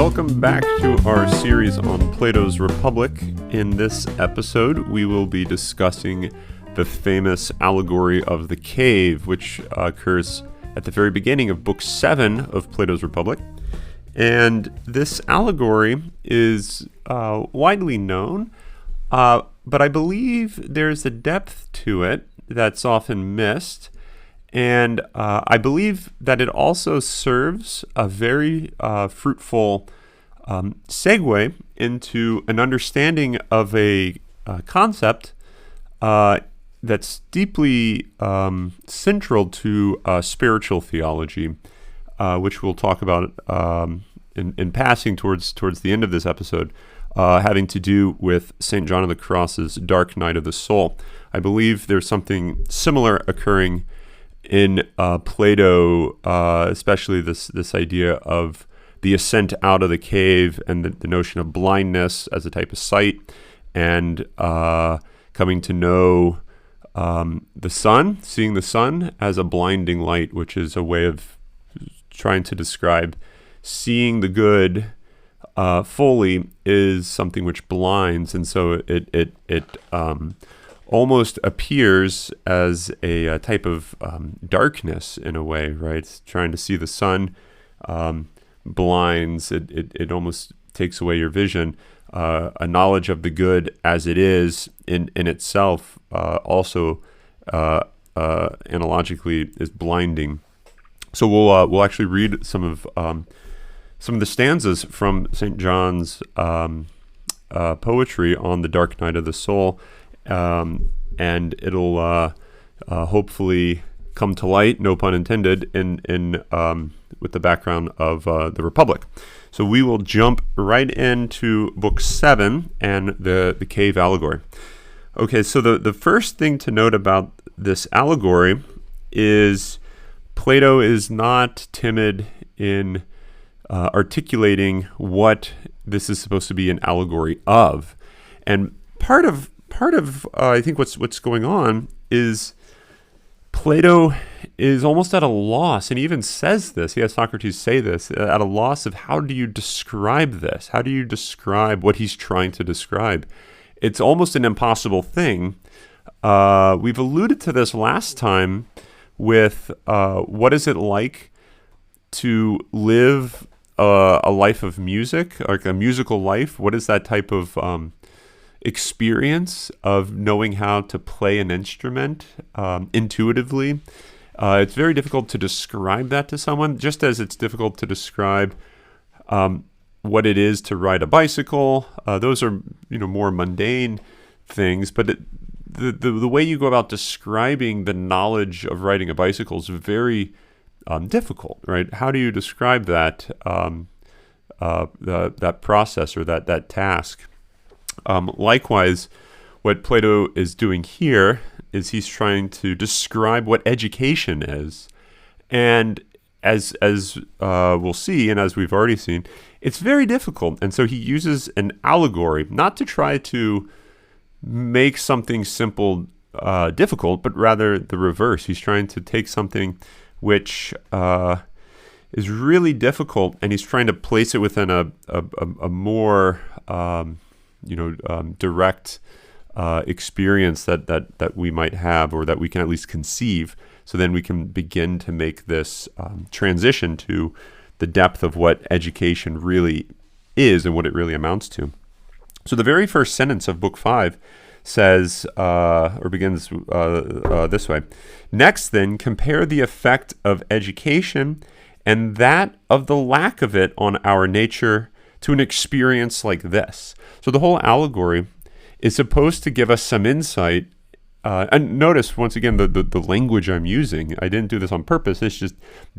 Welcome back to our series on Plato's Republic. In this episode, we will be discussing the famous allegory of the cave, which occurs at the very beginning of Book 7 of Plato's Republic. And this allegory is widely known, but I believe there's a depth to it that's often missed. And I believe that it also serves a very fruitful segue into an understanding of a concept that's deeply central to spiritual theology, which we'll talk about in passing towards the end of this episode, having to do with St. John of the Cross's dark night of the soul. I believe there's something similar occurring in Plato, especially this idea of the ascent out of the cave and the notion of blindness as a type of sight, and coming to know the sun, seeing the sun as a blinding light, which is a way of trying to describe seeing the good fully is something which blinds, and so it almost appears as a type of darkness in a way, right? Trying to see the sun blinds. It almost takes away your vision. A knowledge of the good as it is in itself also analogically is blinding. So we'll actually read some of the stanzas from St. John's poetry on the dark night of the soul. And it'll hopefully come to light, no pun intended, in with the background of the Republic. So we will jump right into Book 7 and the cave allegory. Okay, so the first thing to note about this allegory is Plato is not timid in articulating what this is supposed to be an allegory of, and part of I think what's going on is Plato is almost at a loss, and he even says this. He has Socrates say this, at a loss of how do you describe this? How do you describe what he's trying to describe? It's almost an impossible thing. We've alluded to this last time with what is it like to live a life of music, like a musical life? What is that type of experience of knowing how to play an instrument intuitively? It's very difficult to describe that to someone, just as it's difficult to describe what it is to ride a bicycle. Those are more mundane things, but the way you go about describing the knowledge of riding a bicycle is very difficult, right? How do you describe that that process or that task? Likewise, what Plato is doing here is he's trying to describe what education is, and as we'll see, and as we've already seen, it's very difficult. And so he uses an allegory, not to try to make something simple difficult, but rather the reverse. He's trying to take something which is really difficult, and he's trying to place it within a more direct experience that we might have, or that we can at least conceive. So then we can begin to make this transition to the depth of what education really is and what it really amounts to. So the very first sentence of Book 5 says, or begins this way: "Next then, compare the effect of education and that of the lack of it on our nature to an experience like this." So the whole allegory is supposed to give us some insight. And notice, once again, the language I'm using. I didn't do this on purpose. It's just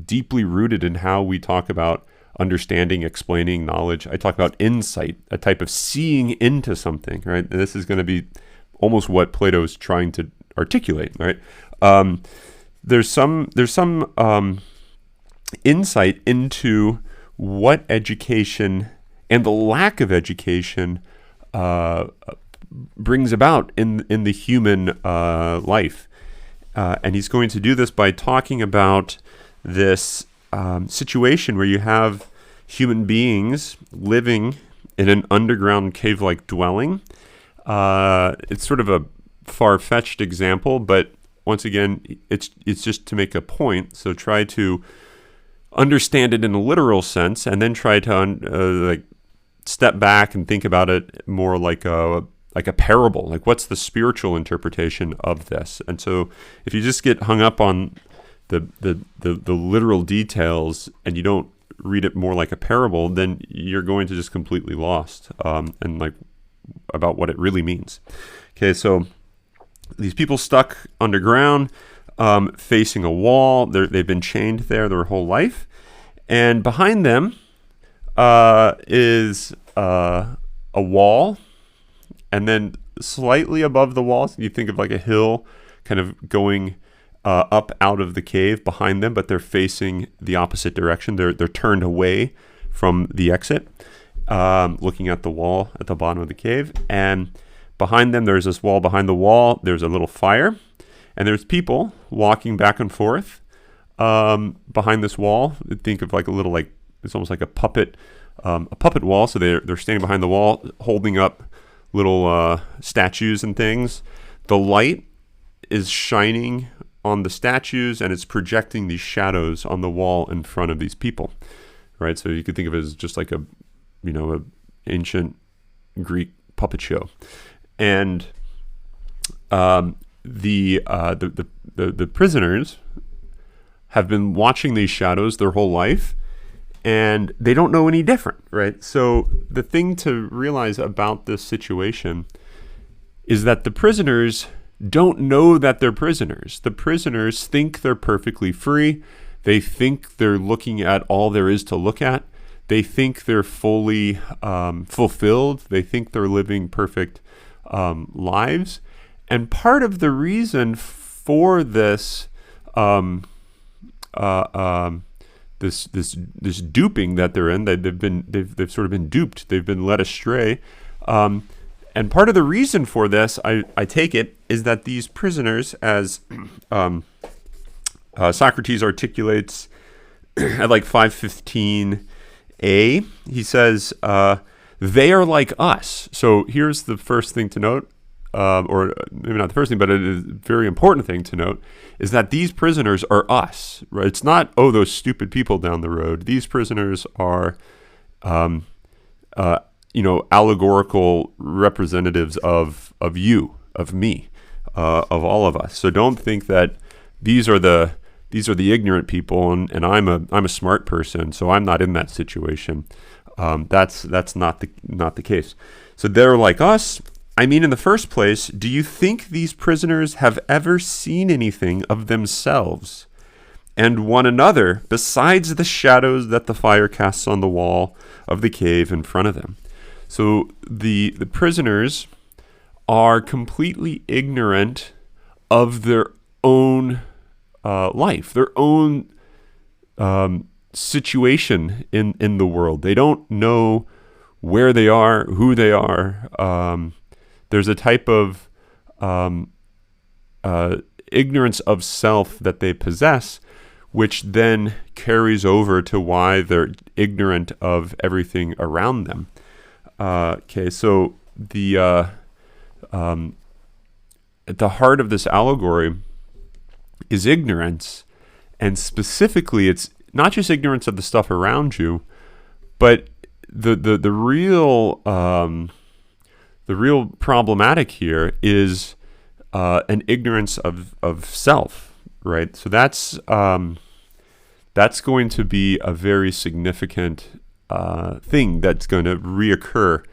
deeply rooted in how we talk about understanding, explaining knowledge. I talk about insight, a type of seeing into something, right? And this is going to be almost what Plato is trying to articulate, right? There's some insight into what education and the lack of education brings about in the human life. And he's going to do this by talking about this situation where you have human beings living in an underground cave-like dwelling. It's sort of a far-fetched example, but once again, it's just to make a point. So try to understand it in a literal sense, and then try to step back and think about it more like a parable. Like, what's the spiritual interpretation of this? And so, if you just get hung up on the literal details and you don't read it more like a parable, then you're going to just completely lost and like about what it really means. Okay, so these people stuck underground, facing a wall. They've been chained there their whole life, and behind them is a wall, and then slightly above the wall, you think of like a hill kind of going up out of the cave behind them, but they're facing the opposite direction. They're turned away from the exit, looking at the wall at the bottom of the cave. And behind them, there's this wall. Behind the wall, there's a little fire, and there's people walking back and forth behind this wall. Think of like a little, like, it's almost like a puppet wall. So they're standing behind the wall, holding up little statues and things. The light is shining on the statues, and it's projecting these shadows on the wall in front of these people, right? So you could think of it as just like a ancient Greek puppet show. And the prisoners have been watching these shadows their whole life, and they don't know any different, right? So the thing to realize about this situation is that the prisoners don't know that they're prisoners. The prisoners think they're perfectly free. They think they're looking at all there is to look at. They think they're fully fulfilled. They think they're living perfect lives. And part of the reason for this this duping that they're in, they've sort of been duped. They've been led astray. And part of the reason for this, I take it, is that these prisoners, as Socrates articulates at like 515a, he says, they are like us. So here's the first thing to note, or maybe not the first thing, but a very important thing to note, is that these prisoners are us, right? It's not, oh, those stupid people down the road. These prisoners are allegorical representatives of you, of me, of all of us. So don't think that these are the ignorant people, and I'm a smart person, so I'm not in that situation. That's not the case. So they're like us. I mean, in the first place, do you think these prisoners have ever seen anything of themselves and one another besides the shadows that the fire casts on the wall of the cave in front of them? So the prisoners are completely ignorant of their own life, their own situation in the world. They don't know where they are, who they are. There's a type of ignorance of self that they possess, which then carries over to why they're ignorant of everything around them. Okay, so at the heart of this allegory is ignorance, and specifically, it's not just ignorance of the stuff around you, but the real problematic here is an ignorance of self, right? So that's going to be a very significant thing that's going to reoccur,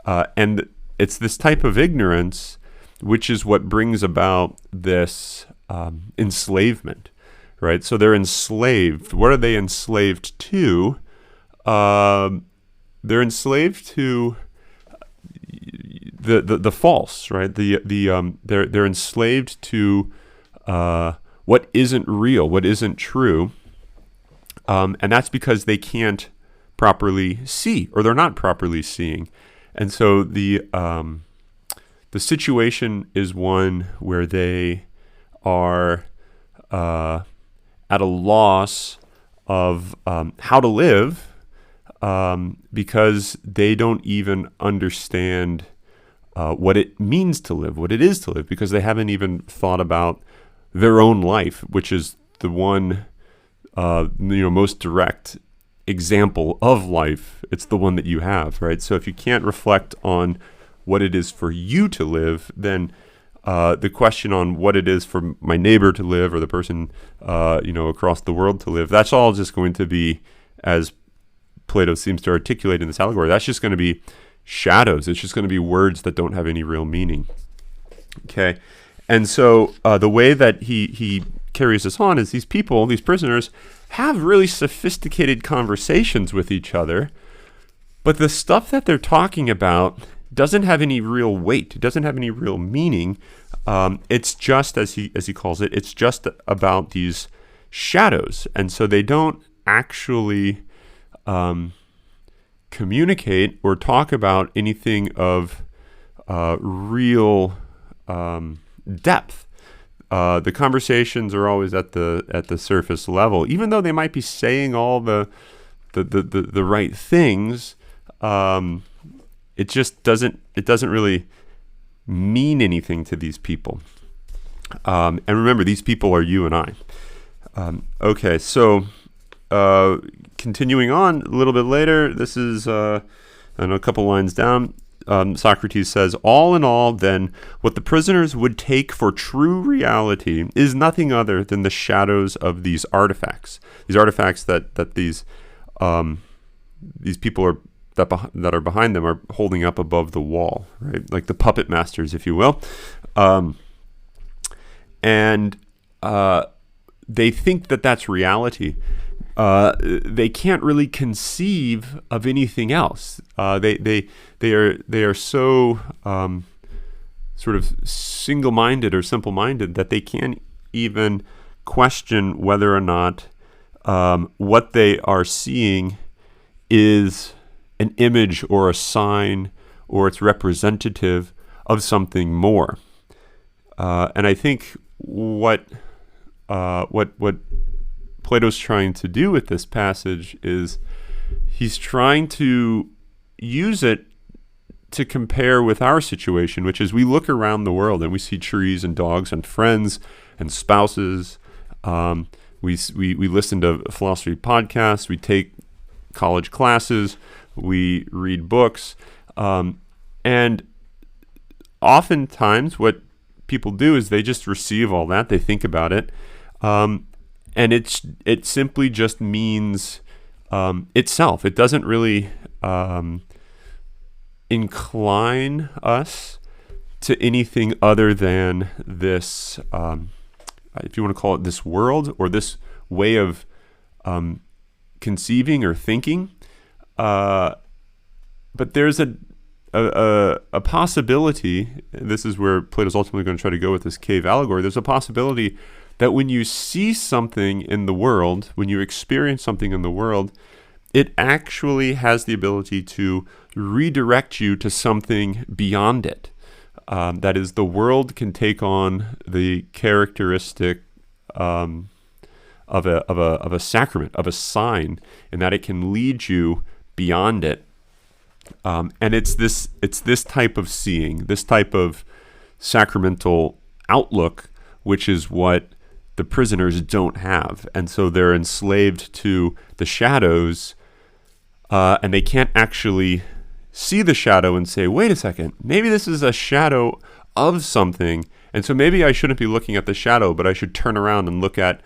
and it's this type of ignorance which is what brings about this enslavement, right? So they're enslaved. What are they enslaved to? They're enslaved to the false, right? They're enslaved to what isn't real, what isn't true, and that's because they can't properly see, or they're not properly seeing. And so the situation is one where they are at a loss of how to live because they don't even understand what it means to live, what it is to live, because they haven't even thought about their own life, which is the one most direct example of life. It's the one that you have, right? So if you can't reflect on what it is for you to live, then the question on what it is for my neighbor to live or the person across the world to live, that's all just going to be, as Plato seems to articulate in this allegory, that's just going to be shadows. It's just going to be words that don't have any real meaning. Okay, and so the way that he carries this on is these people, these prisoners, have really sophisticated conversations with each other, but the stuff that they're talking about doesn't have any real weight. It doesn't have any real meaning. It's just, as he calls it, it's just about these shadows, and so they don't actually communicate or talk about anything of real depth. The conversations are always at the surface level, even though they might be saying all the right things. It just doesn't really mean anything to these people. And remember, these people are you and I. Okay, so continuing on a little bit later, this is a couple lines down. Socrates says, "All in all, then, what the prisoners would take for true reality is nothing other than the shadows of these artifacts. These artifacts that these people are that are behind them are holding up above the wall, right? Like the puppet masters, if you will, and they think that that's reality. They can't really conceive of anything else. They are so sort of single-minded or simple-minded that they can't even question whether or not what they are seeing is an image or a sign or it's representative of something more. And I think what Plato's trying to do with this passage is he's trying to use it to compare with our situation, which is we look around the world and we see trees and dogs and friends and spouses. We listen to philosophy podcasts. We take college classes. We read books. And oftentimes what people do is they just receive all that. They think about it. And it simply just means itself. It doesn't really incline us to anything other than this, if you want to call it this world or this way of conceiving or thinking. But there's a possibility, this is where Plato's ultimately going to try to go with this cave allegory, there's a possibility that when you see something in the world, when you experience something in the world, it actually has the ability to redirect you to something beyond it. That is, the world can take on the characteristic of a sacrament, of a sign, and that it can lead you beyond it. And it's this type of seeing, this type of sacramental outlook, which is what the prisoners don't have. And so they're enslaved to the shadows, and they can't actually see the shadow and say, wait a second, maybe this is a shadow of something, and so maybe I shouldn't be looking at the shadow, but I should turn around and look at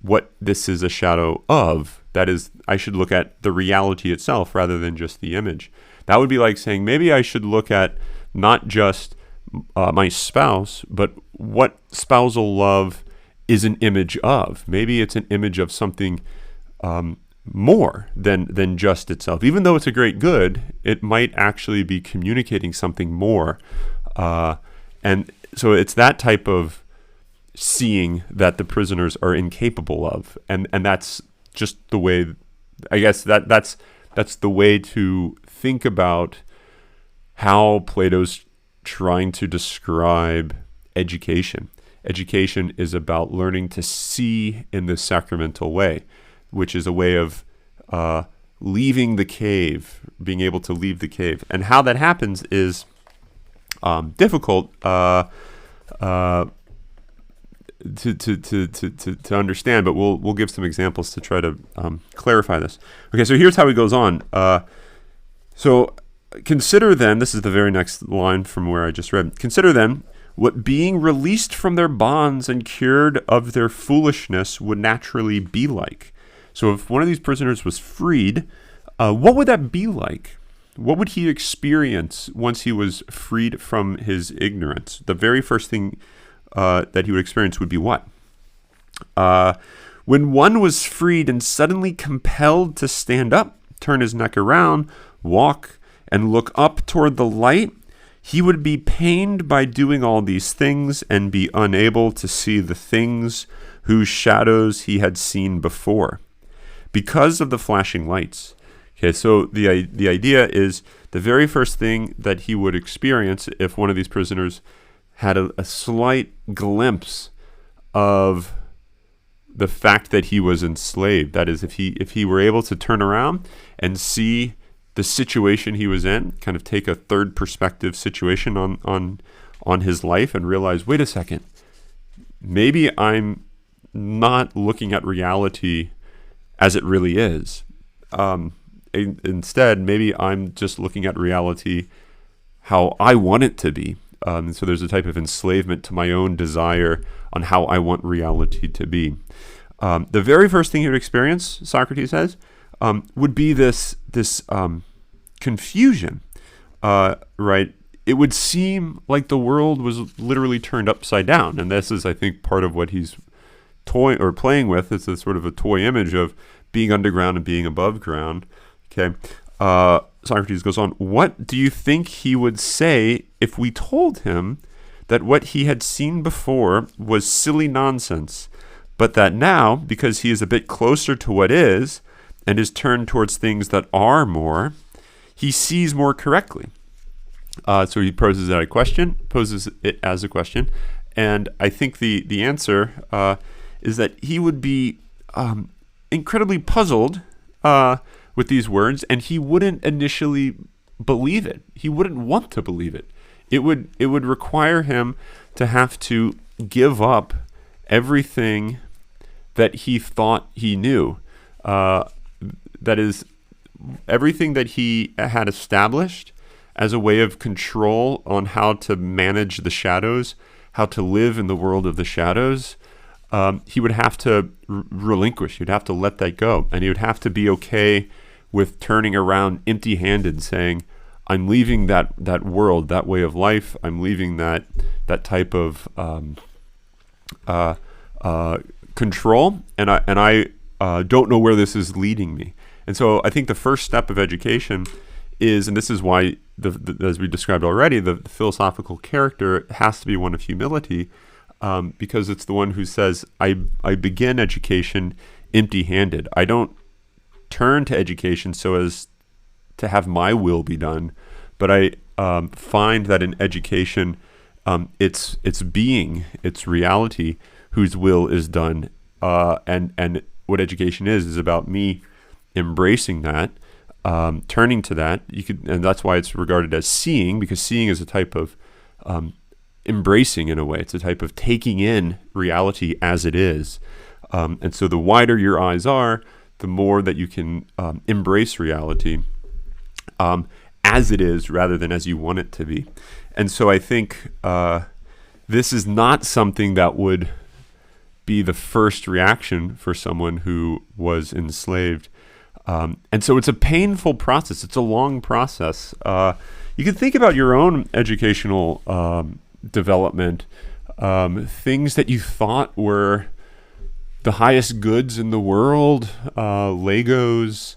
what this is a shadow of. That is, I should look at the reality itself rather than just the image. That would be like saying, maybe I should look at not just my spouse, but what spousal love is an image of. Maybe it's an image of something more than just itself. Even though it's a great good, it might actually be communicating something more. And so it's that type of seeing that the prisoners are incapable of. And that's just the way, I guess that's the way to think about how Plato's trying to describe education. Education is about learning to see in this sacramental way, which is a way of leaving the cave, being able to leave the cave. And how that happens is difficult to understand, but we'll give some examples to try to clarify this. Okay, so here's how he goes on. So consider then, this is the very next line from where I just read. Consider then what being released from their bonds and cured of their foolishness would naturally be like. So if one of these prisoners was freed, what would that be like? What would he experience once he was freed from his ignorance? The very first thing that he would experience would be what? When one was freed and suddenly compelled to stand up, turn his neck around, walk, and look up toward the light, he would be pained by doing all these things and be unable to see the things whose shadows he had seen before, because of the flashing lights. Okay, so the idea is the very first thing that he would experience if one of these prisoners had a slight glimpse of the fact that he was enslaved. That is, if he were able to turn around and see the situation he was in, kind of take a third perspective situation on his life and realize, wait a second, maybe I'm not looking at reality as it really is. Instead, maybe I'm just looking at reality how I want it to be. So there's a type of enslavement to my own desire on how I want reality to be. The very first thing he would experience, Socrates says, would be this confusion, right? It would seem like the world was literally turned upside down, and this is, I think, part of what he's playing with. It's a sort of a toy image of being underground and being above ground. Okay, Socrates goes on. What do you think he would say if we told him that what he had seen before was silly nonsense, but that now, because he is a bit closer to what is and is turned towards things that are more, he sees more correctly? So he poses it as a question, and I think the answer is that he would be incredibly puzzled with these words, and he wouldn't initially believe it. He wouldn't want to believe it. It would require him to have to give up everything that he thought he knew. That is, everything that he had established as a way of control on how to manage the shadows, how to live in the world of the shadows. He would have to relinquish. He'd have to let that go, and he would have to be okay with turning around empty-handed, saying, I'm leaving that world, that way of life. I'm leaving that type of control, and I don't know where this is leading me. And so I think the first step of education is, and this is why, as we described already, the philosophical character has to be one of humility, because it's the one who says, I begin education empty-handed. I don't turn to education so as to have my will be done, but I find that in education, it's being, it's reality whose will is done, and what education is about me embracing that, turning to that. And that's why it's regarded as seeing, because seeing is a type of embracing in a way. It's a type of taking in reality as it is. And so the wider your eyes are, the more that you can embrace reality as it is rather than as you want it to be. And so I think this is not something that would be the first reaction for someone who was enslaved. And so it's a painful process. It's a long process. You can think about your own educational development, things that you thought were the highest goods in the world, Legos,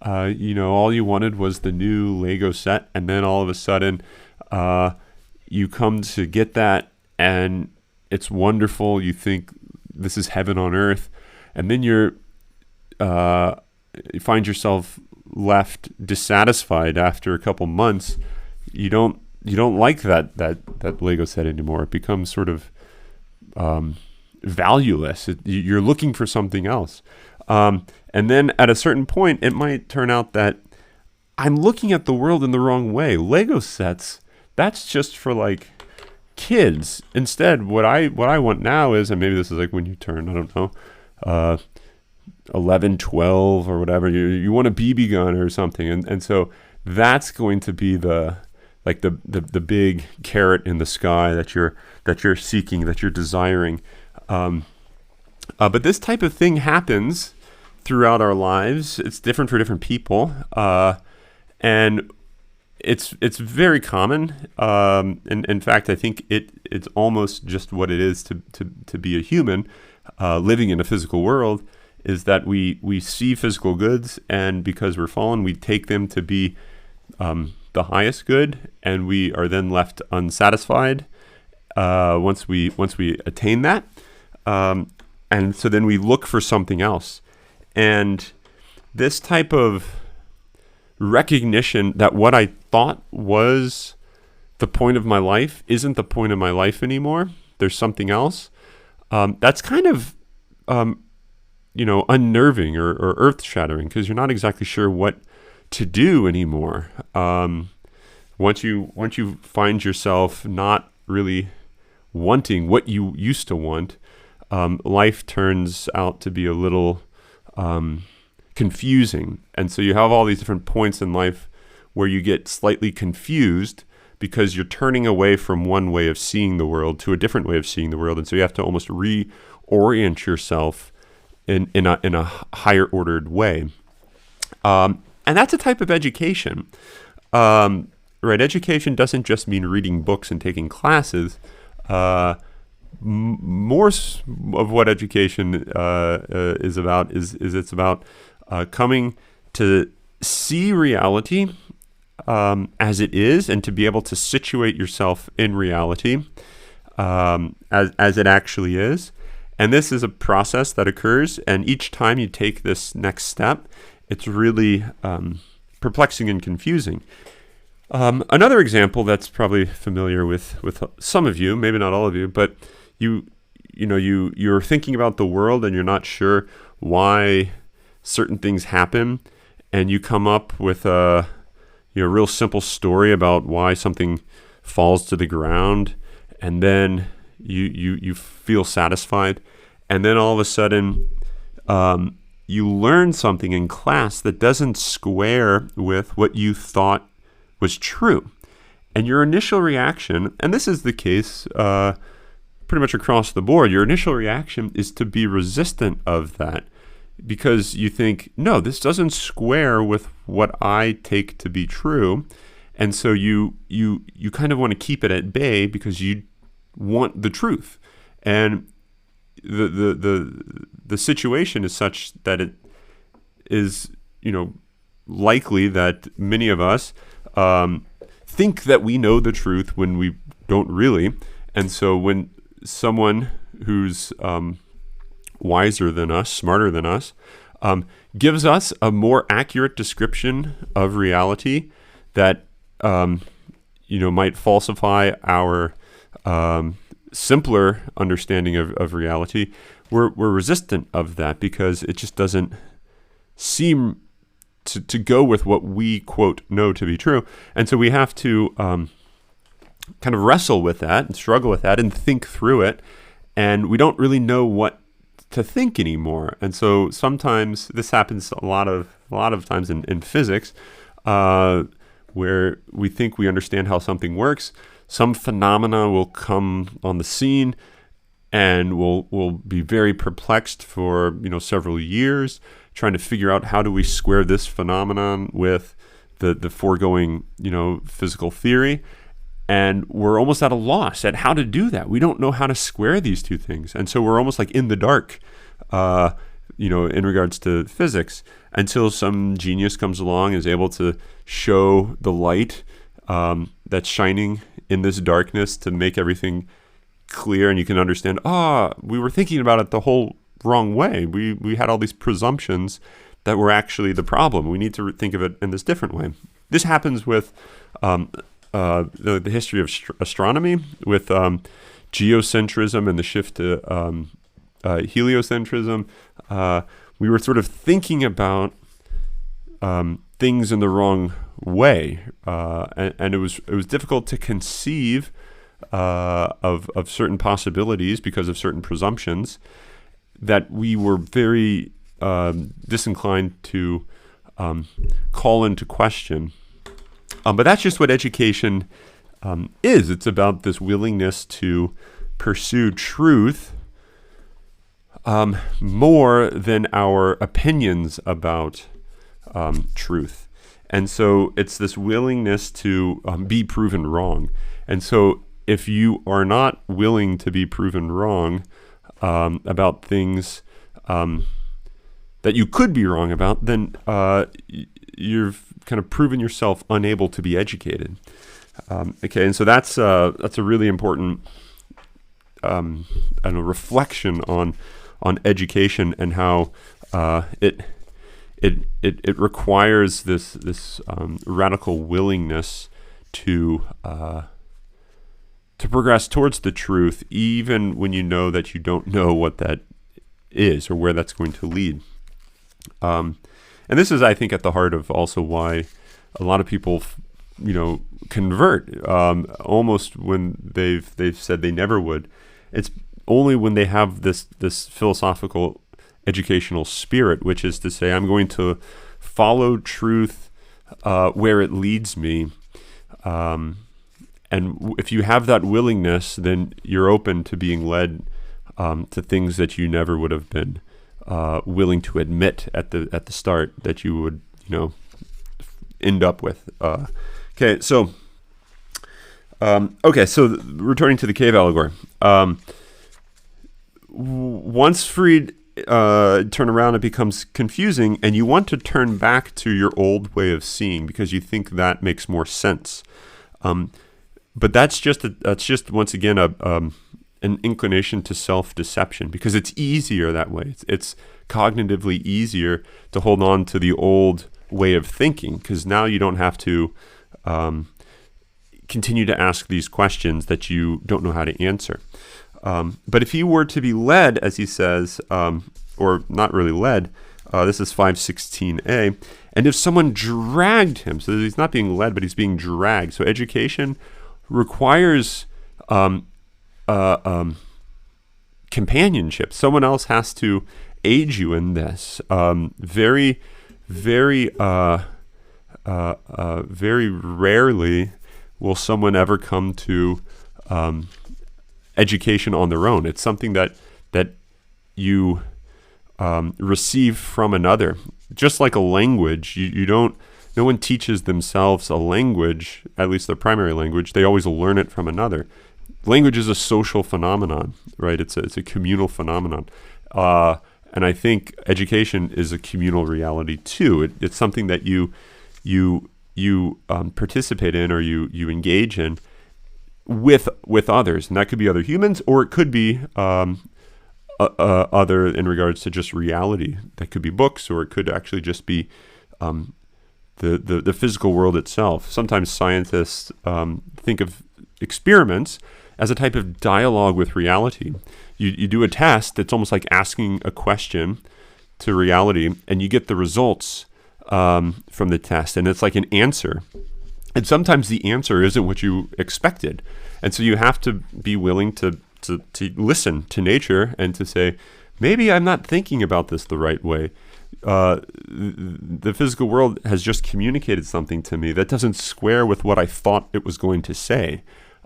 all you wanted was the new Lego set, and then all of a sudden you come to get that, and it's wonderful. You think this is heaven on earth, and then you find yourself left dissatisfied after a couple months. You don't like that Lego set anymore. It becomes sort of valueless. You're looking for something else. And then at a certain point, it might turn out that I'm looking at the world in the wrong way. Lego sets, that's just for like kids. Instead, what I want now is, and maybe this is like when you turn, I don't know, 11, 12 or whatever, you want a BB gun or something. And so that's going to be the big carrot in the sky that you're seeking, that you're desiring. But this type of thing happens throughout our lives. It's different for different people. And it's very common. And in fact, I think it's almost just what it is to be a human living in a physical world, is that we see physical goods, and because we're fallen, we take them to be the highest good, and we are then left unsatisfied once we attain that. And so then we look for something else. And this type of recognition that what I thought was the point of my life isn't the point of my life anymore, there's something else, that's kind of unnerving or earth-shattering, because you're not exactly sure what to do anymore. Once you find yourself not really wanting what you used to want, life turns out to be a little confusing. And so you have all these different points in life where you get slightly confused because you're turning away from one way of seeing the world to a different way of seeing the world. And so you have to almost reorient yourself in a higher ordered way. And that's a type of education. Right? Education doesn't just mean reading books and taking classes. More of what education is about is it's about coming to see reality as it is, and to be able to situate yourself in reality as it actually is. And this is a process that occurs, and each time you take this next step, it's really perplexing and confusing. Another example that's probably familiar with some of you, maybe not all of you, but you're thinking about the world and you're not sure why certain things happen, and you come up with a real simple story about why something falls to the ground, and then you feel satisfied, and then all of a sudden you learn something in class that doesn't square with what you thought was true. And your initial reaction, and this is the case pretty much across the board, your initial reaction is to be resistant of that, because you think, no, this doesn't square with what I take to be true. And so you kind of want to keep it at bay because you want the truth. And the situation is such that it is, likely that many of us think that we know the truth when we don't really. And so when someone who's wiser than us, smarter than us, gives us a more accurate description of reality that might falsify our simpler understanding of reality, we're resistant of that because it just doesn't seem to go with what we, quote, know to be true. And so we have to kind of wrestle with that and struggle with that and think through it. And we don't really know what to think anymore. And so sometimes this happens a lot of times in physics, where we think we understand how something works. Some phenomena will come on the scene, and we'll be very perplexed for several years, trying to figure out how do we square this phenomenon with the foregoing physical theory. And we're almost at a loss at how to do that. We don't know how to square these two things. And so we're almost like in the dark, in regards to physics, until some genius comes along and is able to show the light that's shining in this darkness to make everything clear. And you can understand, we were thinking about it the whole wrong way. We had all these presumptions that were actually the problem. We need to think of it in this different way. This happens with the history of astronomy, with geocentrism and the shift to heliocentrism. we were sort of thinking about things in the wrong way, and it was difficult to conceive of certain possibilities because of certain presumptions that we were very disinclined to call into question. But that's just what education is. It's about this willingness to pursue truth more than our opinions about truth. And so it's this willingness to be proven wrong. And so if you are not willing to be proven wrong about things that you could be wrong about, then you've kind of proven yourself unable to be educated. Okay, and so that's a really important reflection on education and how it requires this radical willingness to progress towards the truth, even when you know that you don't know what that is or where that's going to lead. And this is, I think, at the heart of also why a lot of people, convert almost when they've said they never would. It's only when they have this philosophical educational spirit, which is to say, I'm going to follow truth where it leads me. And if you have that willingness, then you're open to being led to things that you never would have been willing to admit at the start that you would, end up with. So returning to the cave allegory. Once freed, turn around, it becomes confusing, and you want to turn back to your old way of seeing because you think that makes more sense. But that's just once again an inclination to self-deception because it's easier that way. It's cognitively easier to hold on to the old way of thinking because now you don't have to continue to ask these questions that you don't know how to answer. But if he were to be led, as he says, or not really led, this is 516a, and if someone dragged him, so he's not being led, but he's being dragged. So education requires companionship. Someone else has to aid you in this. Very rarely will someone ever come to education on their own. It's something that you receive from another. Just like a language, no one teaches themselves a language, at least their primary language. They always learn it from another. Language is a social phenomenon, right? It's a communal phenomenon. And I think education is a communal reality too. It's something that you participate in or you engage in with others, and that could be other humans, or it could be other in regards to just reality. That could be books, or it could actually just be the physical world itself. Sometimes scientists think of experiments as a type of dialogue with reality. You do a test that's almost like asking a question to reality, and you get the results from the test, and it's like an answer. And sometimes the answer isn't what you expected. And so you have to be willing to listen to nature and to say, maybe I'm not thinking about this the right way. The physical world has just communicated something to me that doesn't square with what I thought it was going to say.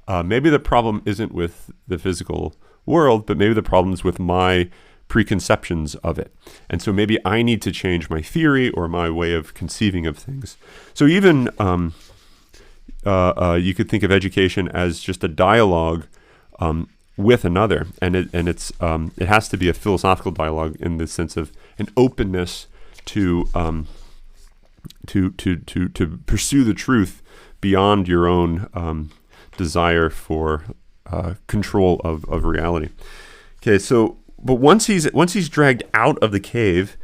Maybe the problem isn't with the physical world, but maybe the problem is with my preconceptions of it. And so maybe I need to change my theory or my way of conceiving of things. So even you could think of education as just a dialogue with another, and it has to be a philosophical dialogue in the sense of an openness to pursue the truth beyond your own desire for control of reality. Okay, so but once he's dragged out of the cave,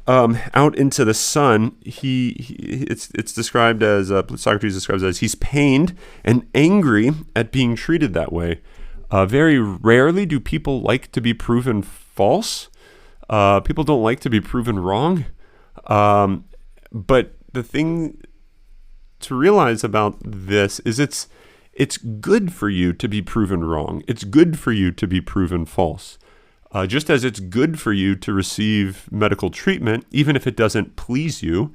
out into the sun, it's described as Socrates describes it as he's pained and angry at being treated that way. Very rarely do people like to be proven false. People don't like to be proven wrong. But the thing to realize about this is it's good for you to be proven wrong. It's good for you to be proven false. Just as it's good for you to receive medical treatment, even if it doesn't please you.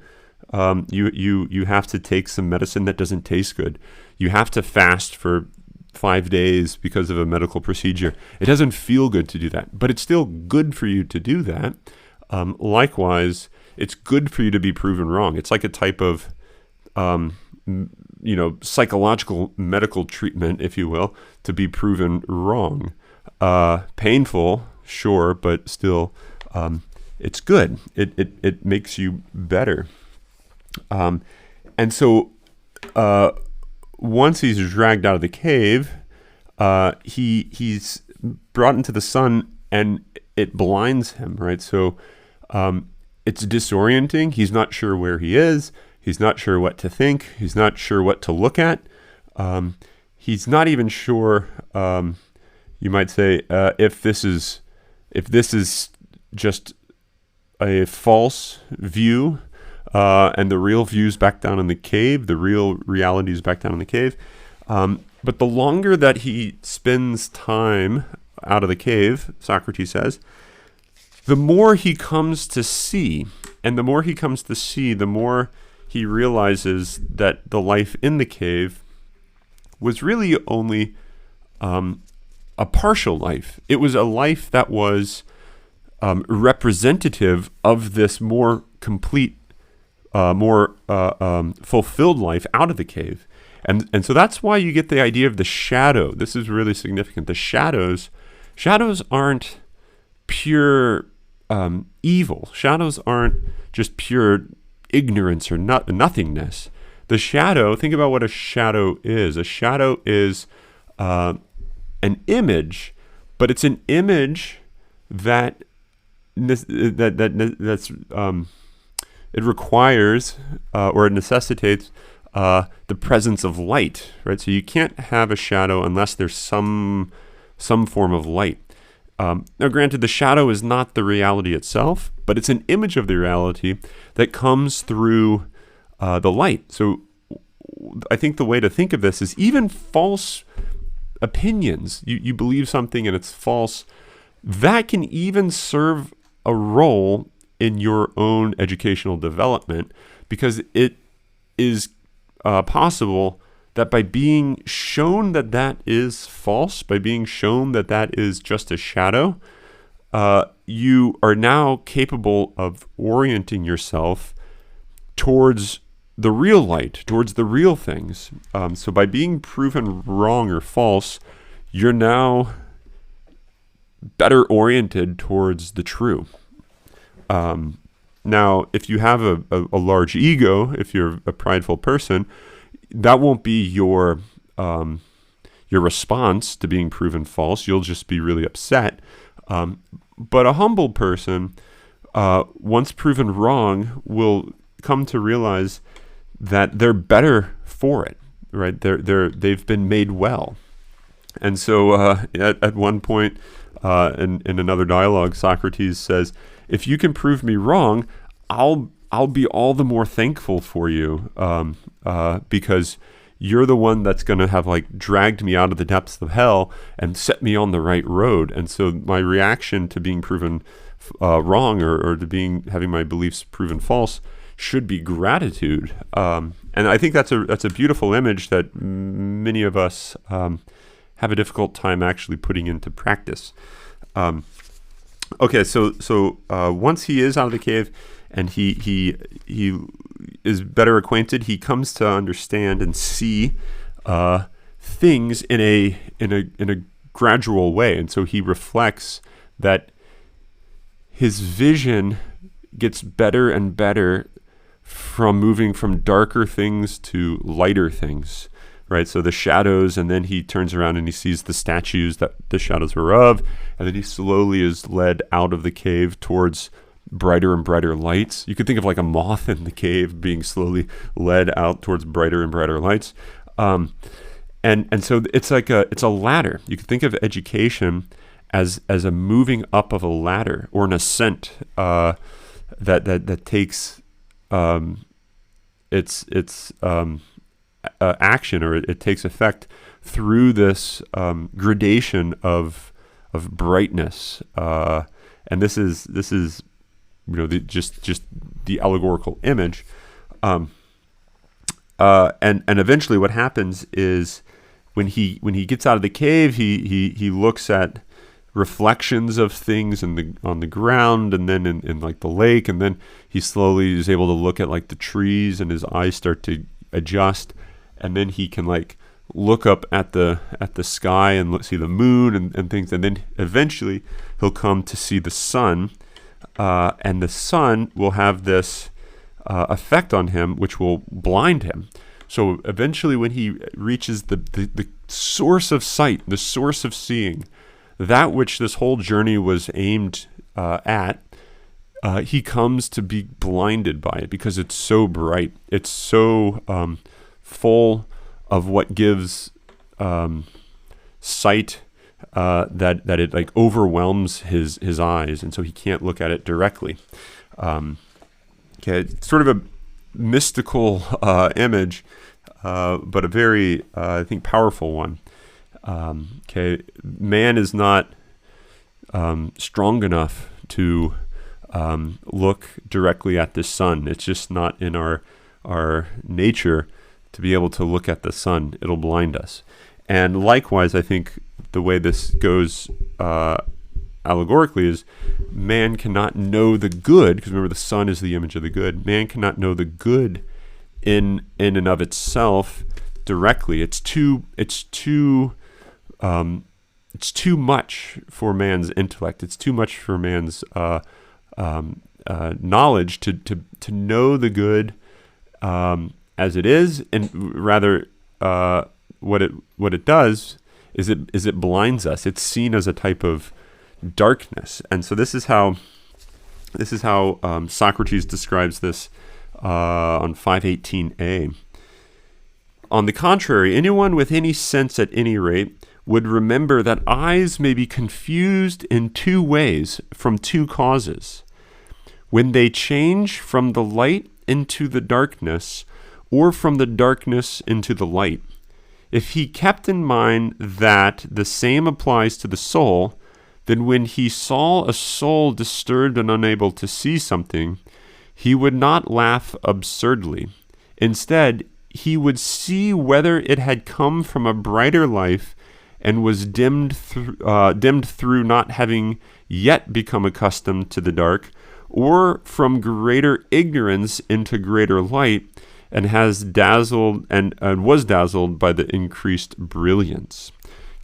You have to take some medicine that doesn't taste good. You have to fast for 5 days because of a medical procedure. It doesn't feel good to do that, but it's still good for you to do that. Likewise, it's good for you to be proven wrong. It's like a type of, psychological medical treatment, if you will, to be proven wrong. Painful, sure, but still, it's good. It makes you better. And so once he's dragged out of the cave, he's brought into the sun, and it blinds him, right? So it's disorienting. He's not sure where he is. He's not sure what to think. He's not sure what to look at. He's not even sure, you might say, if this is just a false view, and the real view's back down in the cave, the real reality is back down in the cave. But the longer that he spends time out of the cave, Socrates says, the more he comes to see. And the more he comes to see, the more he realizes that the life in the cave was really only a partial life. It was a life that was representative of this more complete, more fulfilled life out of the cave. And so that's why you get the idea of the shadow. This is really significant. The shadows aren't pure evil. Shadows aren't just pure ignorance or nothingness. The shadow, think about what a shadow is. A shadow is an image, but it's an image that it requires or it necessitates the presence of light, right? So you can't have a shadow unless there's some form of light. Now, granted, the shadow is not the reality itself, but it's an image of the reality that comes through the light. So I think the way to think of this is even false opinions. You believe something and it's false. That can even serve a role in your own educational development, because it is possible that by being shown that that is false, by being shown that that is just a shadow, you are now capable of orienting yourself towards the real light, towards the real things. So by being proven wrong or false, you're now better oriented towards the true. Now, if you have a large ego, if you're a prideful person, that won't be your response to being proven false. You'll just be really upset. But a humble person, once proven wrong, will come to realize that they're better for it, right? They've been made well. And so at one point in another dialogue, Socrates says, if you can prove me wrong, I'll be all the more thankful for you, because you're the one that's going to have dragged me out of the depths of hell and set me on the right road. And so my reaction to being proven wrong or to having my beliefs proven false should be gratitude. And I think that's a beautiful image that many of us have a difficult time actually putting into practice. Okay, so once he is out of the cave and he is better acquainted, he comes to understand and see things in a gradual way, and so he reflects that his vision gets better and better from moving from darker things to lighter things. Right, so the shadows, and then he turns around and he sees the statues that the shadows were of, and then he slowly is led out of the cave towards brighter and brighter lights. You could think of like a moth in the cave being slowly led out towards brighter and brighter lights, and so it's a ladder. You could think of education as a moving up of a ladder or an ascent that takes its action, or it takes effect through this gradation of brightness, and this is just the allegorical image, and eventually what happens is when he gets out of the cave, he looks at reflections of things on the ground, and then in like the lake, and then he slowly is able to look at like the trees, and his eyes start to adjust, and then he can like look up at the sky and see the moon and things, and then eventually he'll come to see the sun, and the sun will have this effect on him which will blind him. So eventually when he reaches the source of sight, the source of seeing, that which this whole journey was aimed at, he comes to be blinded by it because it's so bright. It's so full of what gives sight that it like overwhelms his eyes, and so he can't look at it directly. It's sort of a mystical image, but a very I think powerful one. Man is not strong enough to look directly at the sun. It's just not in our nature to be able to look at the sun. It'll blind us. And likewise, I think the way this goes allegorically is man cannot know the good, because remember the sun is the image of the good. Man cannot know the good in and of itself directly. It's too much for man's intellect. It's too much for man's knowledge to know the good as it is, and rather what it does is it blinds us. It's seen as a type of darkness, and so this is how Socrates describes this on 518a. On the contrary, anyone with any sense at any rate would remember that eyes may be confused in two ways from two causes: when they change from the light into the darkness, or from the darkness into the light. If he kept in mind that the same applies to the soul, then when he saw a soul disturbed and unable to see something, he would not laugh absurdly. Instead, he would see whether it had come from a brighter life and was dimmed through not having yet become accustomed to the dark, or from greater ignorance into greater light, and was dazzled by the increased brilliance.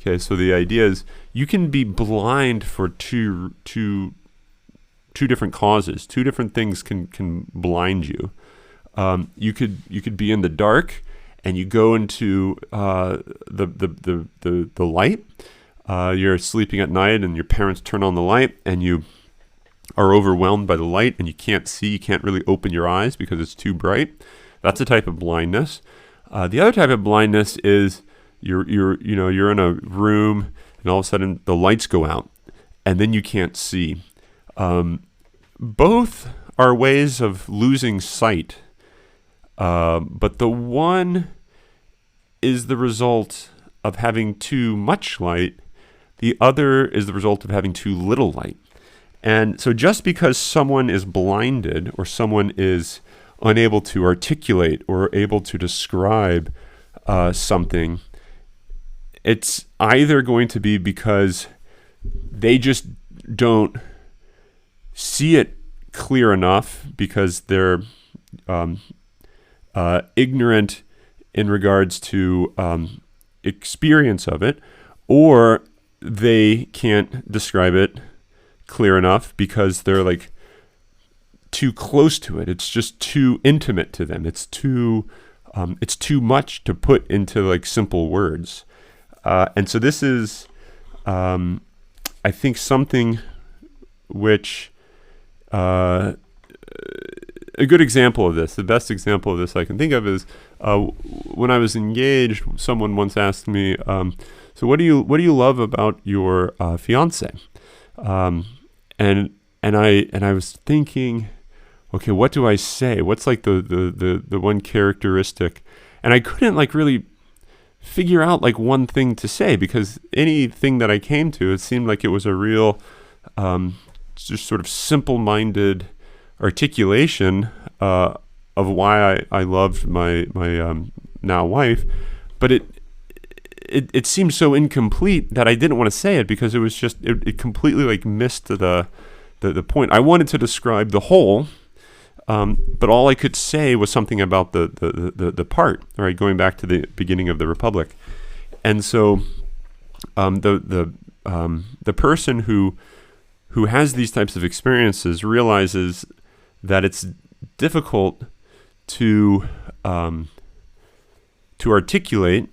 Okay, so the idea is you can be blind for two different causes. Two different things can blind you. You could be in the dark and you go into the light. You're sleeping at night and your parents turn on the light and you are overwhelmed by the light and you can't see. You can't really open your eyes because it's too bright. That's a type of blindness. The other type of blindness is you're in a room and all of a sudden the lights go out and then you can't see. Both are ways of losing sight, but the one is the result of having too much light. The other is the result of having too little light. And so just because someone is blinded or someone is unable to articulate or able to describe something, it's either going to be because they just don't see it clear enough because they're ignorant in regards to experience of it, or they can't describe it clear enough because they're like too close to it. It's just too intimate to them. It's too much to put into like simple words. And so this is, I think, something which, a good example of this, the best example of this I can think of is when I was engaged. Someone once asked me, "So what do you love about your fiance?" And I was thinking, okay, what do I say? What's like the one characteristic? And I couldn't like really figure out like one thing to say, because anything that I came to, it seemed like it was a real just sort of simple-minded articulation of why I loved my now wife, but it seemed so incomplete that I didn't want to say it, because it was just it completely like missed the point. I wanted to describe the whole, but all I could say was something about the part. All right, going back to the beginning of the Republic, and so the person who has these types of experiences realizes that it's difficult to articulate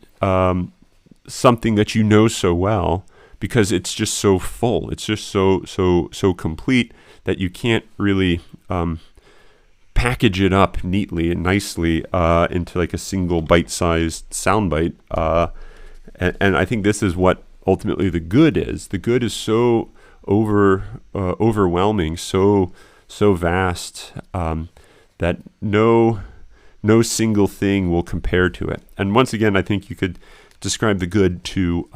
something that you know so well, because it's just so full. It's just so complete that you can't really package it up neatly and nicely into like a single bite-sized soundbite. And I think this is what ultimately the good is. The good is so overwhelming, so vast, that no single thing will compare to it. And once again, I think you could describe the good to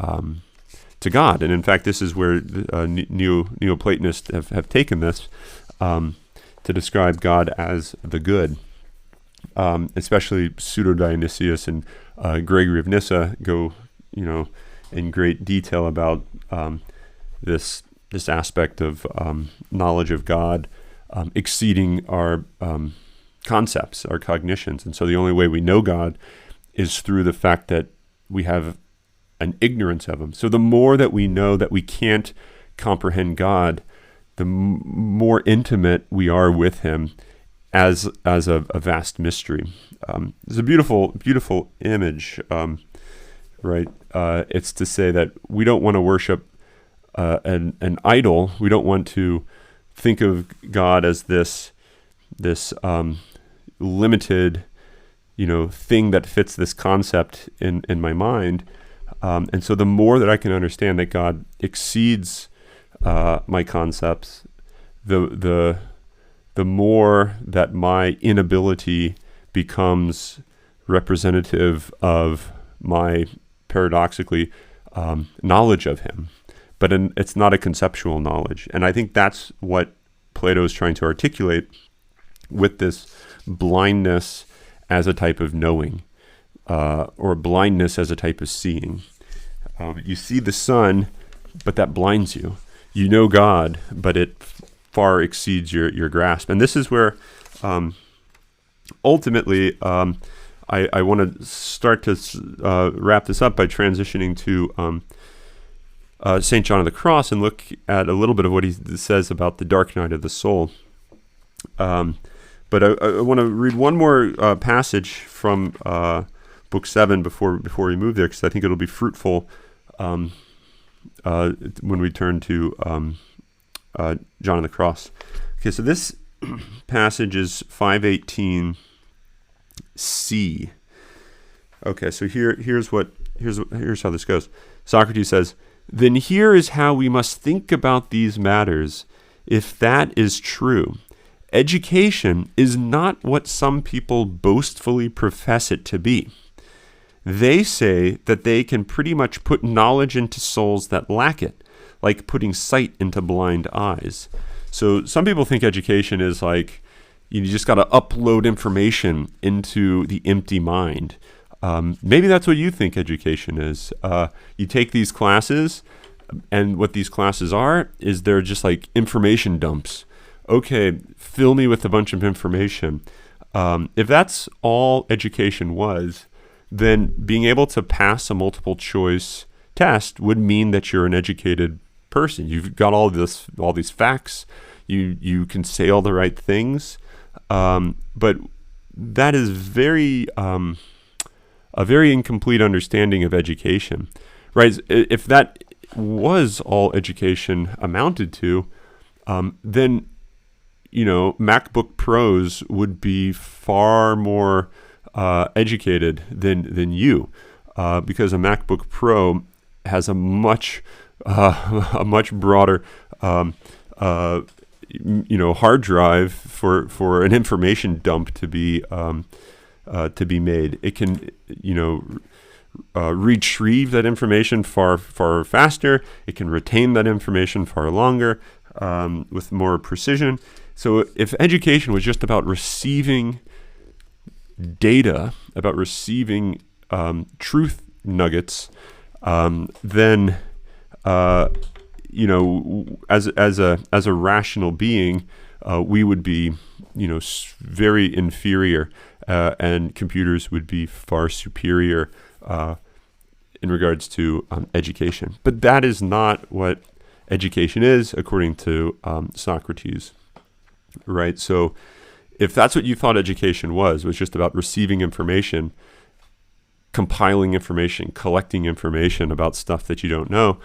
God. And in fact, this is where Neoplatonists have taken this to describe God as the good. Especially Pseudo-Dionysius and Gregory of Nyssa go, in great detail about this aspect of knowledge of God exceeding our concepts, our cognitions. And so the only way we know God is through the fact that we have an ignorance of him. So the more that we know that we can't comprehend God, the more intimate we are with him as a vast mystery. It's a beautiful image, right? It's to say that we don't want to worship an idol. We don't want to think of God as this limited, thing that fits this concept in my mind. And so the more that I can understand that God exceeds my concepts, the more that my inability becomes representative of my, paradoxically, knowledge of him. But it's not a conceptual knowledge. And I think that's what Plato is trying to articulate with this blindness as a type of knowing, or blindness as a type of seeing. You see the sun, but that blinds you. You know God, but it far exceeds your grasp. And this is where ultimately I want to start to wrap this up by transitioning to St. John of the Cross and look at a little bit of what he says about the dark night of the soul. But I want to read one more passage from Book 7 before we move there, because I think it'll be fruitful when we turn to John of the Cross. Okay, so this passage is 518c. Okay, so here's how this goes. Socrates says, "Then here is how we must think about these matters, if that is true. Education is not what some people boastfully profess it to be. They say that they can pretty much put knowledge into souls that lack it, like putting sight into blind eyes." So some people think education is like, you just got to upload information into the empty mind. Maybe that's what you think education is. You take these classes, and what these classes are is they're just like information dumps. Okay, fill me with a bunch of information. If that's all education was, then being able to pass a multiple choice test would mean that you're an educated person. You've got all these facts. You can say all the right things, but that is a very incomplete understanding of education, right? If that was all education amounted to, then MacBook Pros would be far more educated than you, because a MacBook Pro has a much broader hard drive for an information dump to be made. It can retrieve that information far faster. It can retain that information far longer, with more precision. So if education was just about receiving data, about receiving truth nuggets, then as a rational being, we would be very inferior, and computers would be far superior in regards to education. But that is not what education is, according to Socrates, right? So if that's what you thought education was just about receiving information, compiling information, collecting information about stuff that you don't know,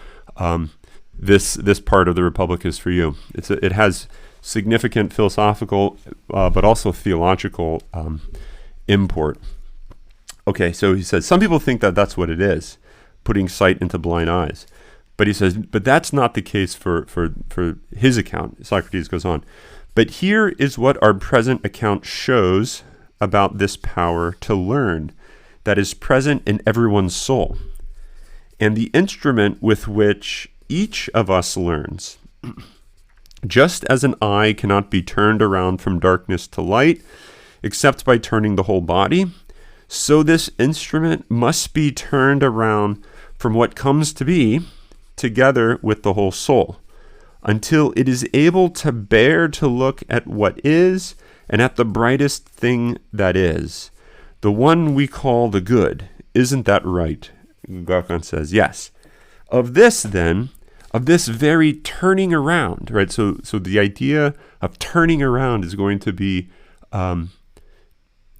this part of the Republic is for you. It has significant philosophical, but also theological import. Okay, so he says, some people think that that's what it is, putting sight into blind eyes. But he says, but that's not the case for his account. Socrates goes on. But here is what our present account shows about this power to learn that is present in everyone's soul, and the instrument with which each of us learns. Just as an eye cannot be turned around from darkness to light, except by turning the whole body, so this instrument must be turned around from what comes to be, together with the whole soul, until it is able to bear to look at what is, and at the brightest thing that is, the one we call the good. Isn't that right? Glaucon says, yes. Of this very turning around, right? So the idea of turning around is going to be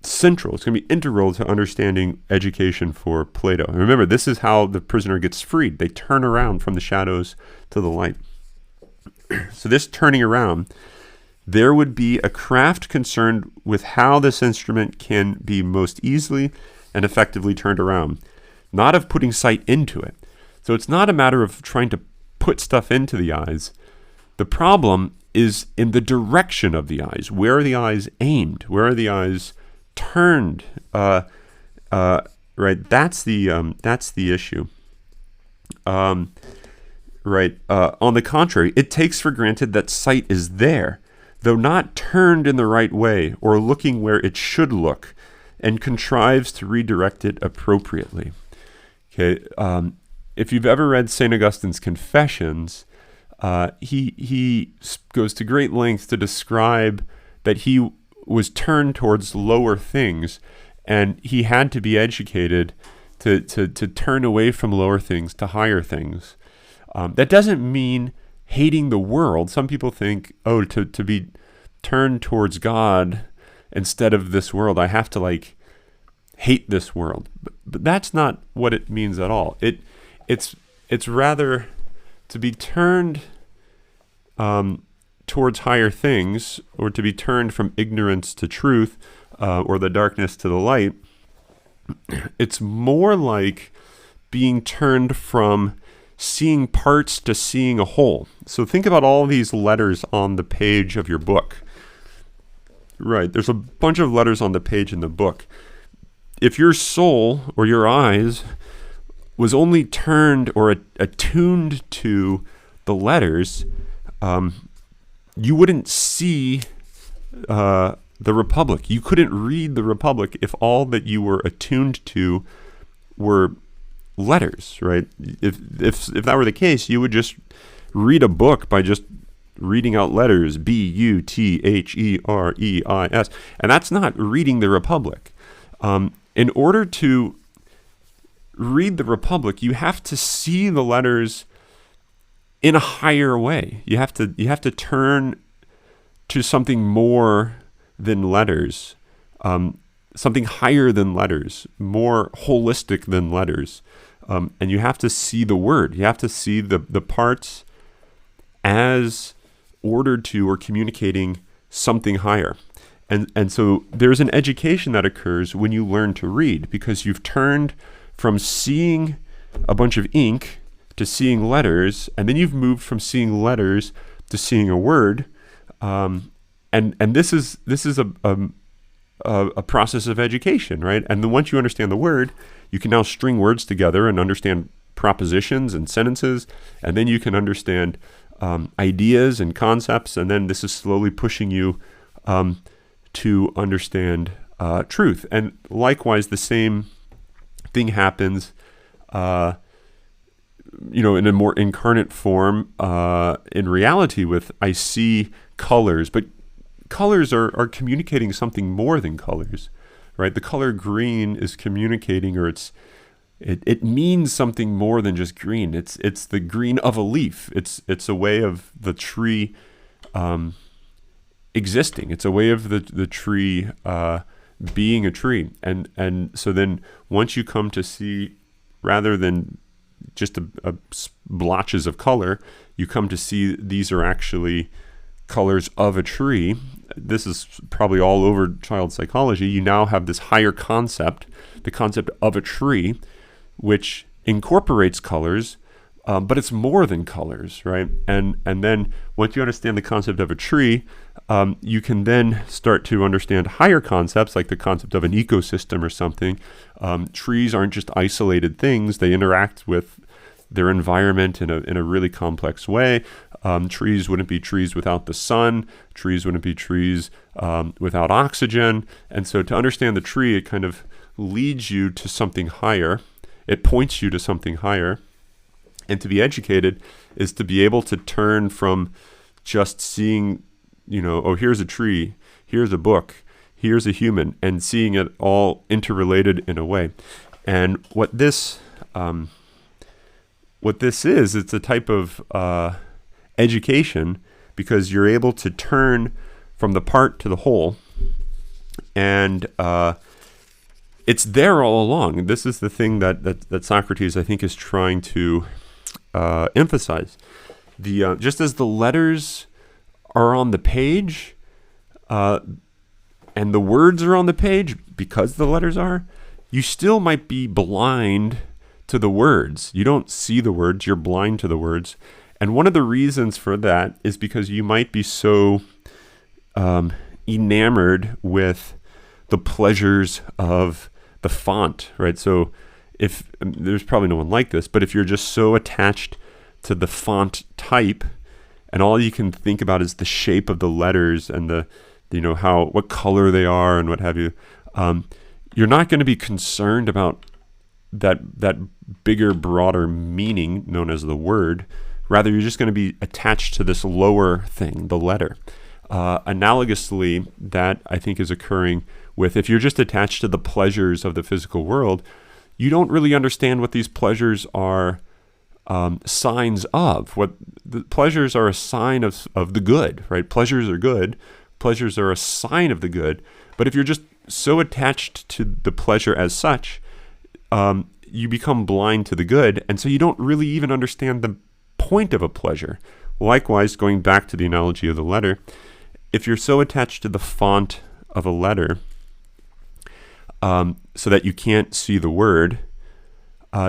central. It's going to be integral to understanding education for Plato. And remember, this is how the prisoner gets freed. They turn around from the shadows to the light. So this turning around, there would be a craft concerned with how this instrument can be most easily and effectively turned around, not of putting sight into it. So it's not a matter of trying to put stuff into the eyes. The problem is in the direction of the eyes. Where are the eyes aimed? Where are the eyes turned? Right. That's the issue. Right. On the contrary, it takes for granted that sight is there, though not turned in the right way or looking where it should look, and contrives to redirect it appropriately. Okay. If you've ever read St. Augustine's Confessions, he goes to great lengths to describe that he was turned towards lower things, and he had to be educated to turn away from lower things to higher things. That doesn't mean hating the world. Some people think, to be turned towards God instead of this world, I have to hate this world. But that's not what it means at all. It's rather to be turned towards higher things, or to be turned from ignorance to truth, or the darkness to the light. It's more like being turned from seeing parts to seeing a whole. So think about all these letters on the page of your book. Right, there's a bunch of letters on the page in the book. If your soul or your eyes was only turned or attuned to the letters, you wouldn't see the Republic. You couldn't read the Republic if all that you were attuned to were letters, right? If that were the case, you would just read a book by just reading out letters, Butthereis, and that's not reading the Republic. In order to read the Republic, you have to see the letters in a higher way. You have to turn to something more than letters, something higher than letters, more holistic than letters. And you have to see the word. You have to see the parts as ordered to or communicating something higher. And so there's an education that occurs when you learn to read, because you've turned from seeing a bunch of ink to seeing letters, and then you've moved from seeing letters to seeing a word. And this is a process of education, right? And then once you understand the word, you can now string words together and understand propositions and sentences, and then you can understand ideas and concepts, and then this is slowly pushing you to understand truth. And likewise, the same thing happens, in a more incarnate form in reality with I see colors, but colors are communicating something more than colors, right? The color green is communicating, or it means something more than just green. It's the green of a leaf. It's a way of the tree existing. It's a way of the tree being a tree. And so then once you come to see, rather than just blotches of color, you come to see these are actually colors of a tree. This is probably all over child psychology. You now have this higher concept, the concept of a tree, which incorporates colors, but it's more than colors, right? And then once you understand the concept of a tree, you can then start to understand higher concepts like the concept of an ecosystem or something. Trees aren't just isolated things. They interact with their environment in a really complex way. Trees wouldn't be trees without the sun. Trees wouldn't be trees without oxygen. And so to understand the tree, it kind of leads you to something higher. It points you to something higher. And to be educated is to be able to turn from just seeing, here's a tree, here's a book, here's a human, and seeing it all interrelated in a way. And what this is, it's a type of education, because you're able to turn from the part to the whole, and it's there all along. This is the thing that Socrates, I think, is trying to emphasize. Just as the letters are on the page, and the words are on the page because the letters are, you still might be blind to the words. You don't see the words, you're blind to the words. And one of the reasons for that is because you might be so enamored with the pleasures of the font, right? So if there's probably no one like this, but if you're just so attached to the font type, and all you can think about is the shape of the letters and what color they are and what have you, you're not going to be concerned about that bigger, broader meaning known as the word. Rather, you're just going to be attached to this lower thing, the letter. Analogously, that I think is occurring with, if you're just attached to the pleasures of the physical world, you don't really understand what these pleasures are signs of. What the pleasures are a sign of the good, right? Pleasures are good. Pleasures are a sign of the good. But if you're just so attached to the pleasure as such, you become blind to the good, and so you don't really even understand the point of a pleasure. Likewise, going back to the analogy of the letter, if you're so attached to the font of a letter so that you can't see the word,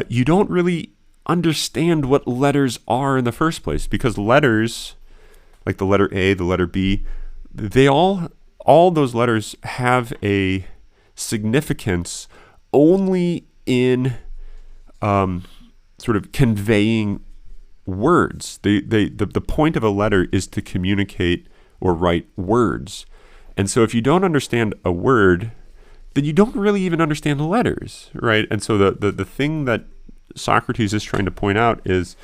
you don't really understand what letters are in the first place, because letters, like the letter A, the letter B, they all those letters have a significance only in sort of conveying words. The point of a letter is to communicate or write words. And so if you don't understand a word, then you don't really even understand the letters, right? And so the thing that Socrates is trying to point out is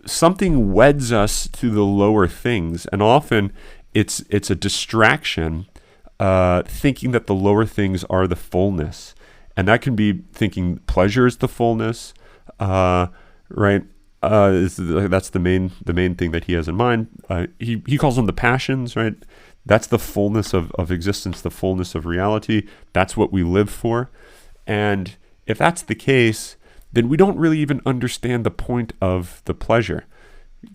something weds us to the lower things, and often it's a distraction, thinking that the lower things are the fullness. And that can be thinking pleasure is the fullness, right? That's the main thing that he has in mind. He calls them the passions, right? That's the fullness of existence, the fullness of reality. That's what we live for. And if that's the case, then we don't really even understand the point of the pleasure.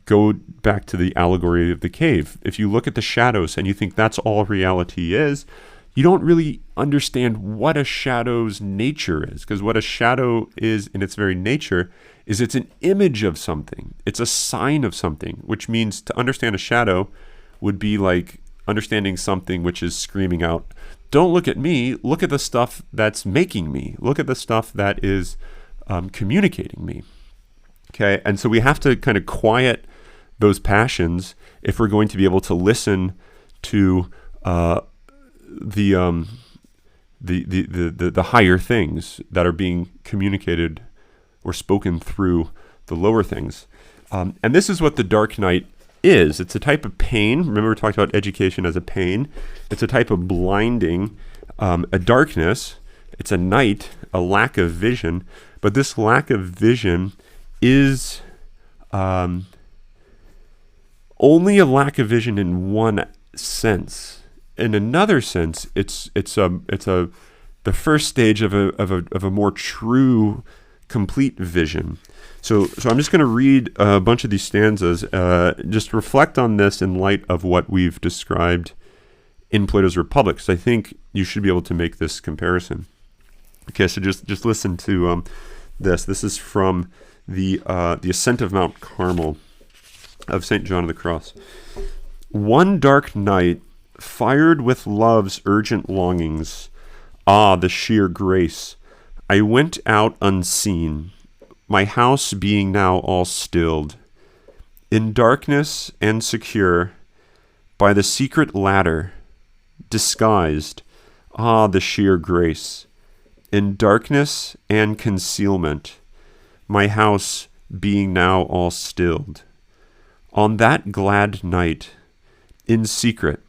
go back to the allegory of the cave. If you look at the shadows and you think that's all reality is, you don't really understand what a shadow's nature is, because what a shadow is in its very nature is it's an image of something. It's a sign of something, which means to understand a shadow would be like understanding something which is screaming out, don't look at me, look at the stuff that's making me, look at the stuff that is communicating me. Okay, and so we have to kind of quiet those passions if we're going to be able to listen to the higher things that are being communicated or spoken through the lower things. And this is what the dark night is. It's a type of pain. Remember, we talked about education as a pain. It's a type of blinding, a darkness. It's a night, a lack of vision. But this lack of vision is only a lack of vision in one sense. In another sense, it's the first stage of a more true, complete vision. So I'm just going to read a bunch of these stanzas. Just reflect on this in light of what we've described in Plato's Republic. So I think you should be able to make this comparison. Okay, so just listen to this. This is from the Ascent of Mount Carmel of St. John of the Cross. One dark night, fired with love's urgent longings, the sheer grace, I went out unseen, my house being now all stilled. In darkness and secure, by the secret ladder, disguised, the sheer grace. In darkness and concealment, my house being now all stilled. On that glad night, in secret,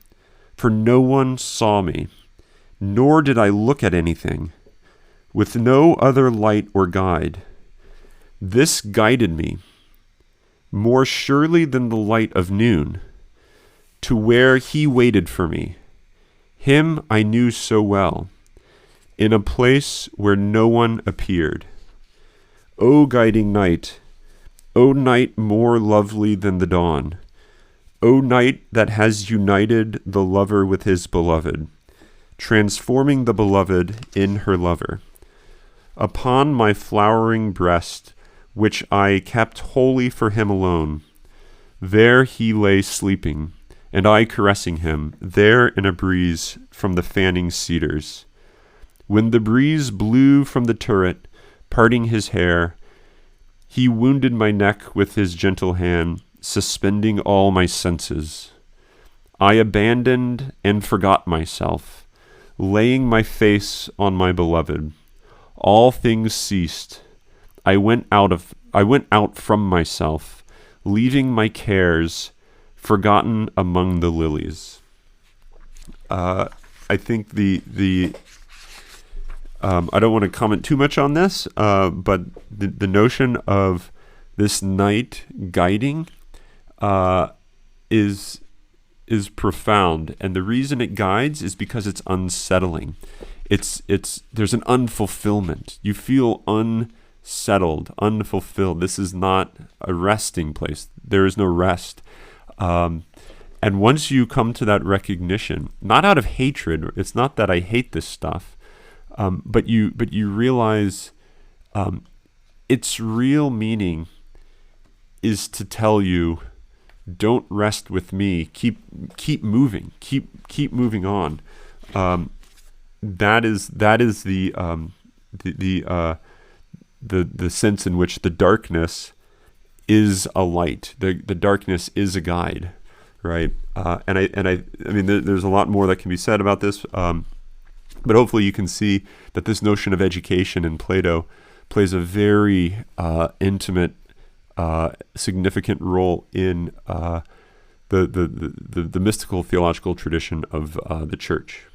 for no one saw me, nor did I look at anything, with no other light or guide. This guided me, more surely than the light of noon, to where he waited for me. Him I knew so well, in a place where no one appeared. O guiding night, O night more lovely than the dawn, O night that has united the lover with his beloved, transforming the beloved in her lover. Upon my flowering breast, which I kept wholly for him alone, there he lay sleeping, and I caressing him, there in a breeze from the fanning cedars. When the breeze blew from the turret, parting his hair, he wounded my neck with his gentle hand, suspending all my senses. I abandoned and forgot myself, laying my face on my beloved. All things ceased. I went out from myself, leaving my cares forgotten among the lilies. I think I don't want to comment too much on this, but the notion of this night guiding is profound, and the reason it guides is because it's unsettling. There's an unfulfillment. You feel unsettled, unfulfilled. This is not a resting place. There is no rest. And once you come to that recognition, not out of hatred, it's not that I hate this stuff, but you realize its real meaning is to tell you, don't rest with me. Keep moving. Keep moving on. That is the sense in which the darkness is a light. The darkness is a guide, right? And I mean, there's a lot more that can be said about this, but hopefully you can see that this notion of education in Plato plays a very intimate, significant role in the mystical theological tradition of the church.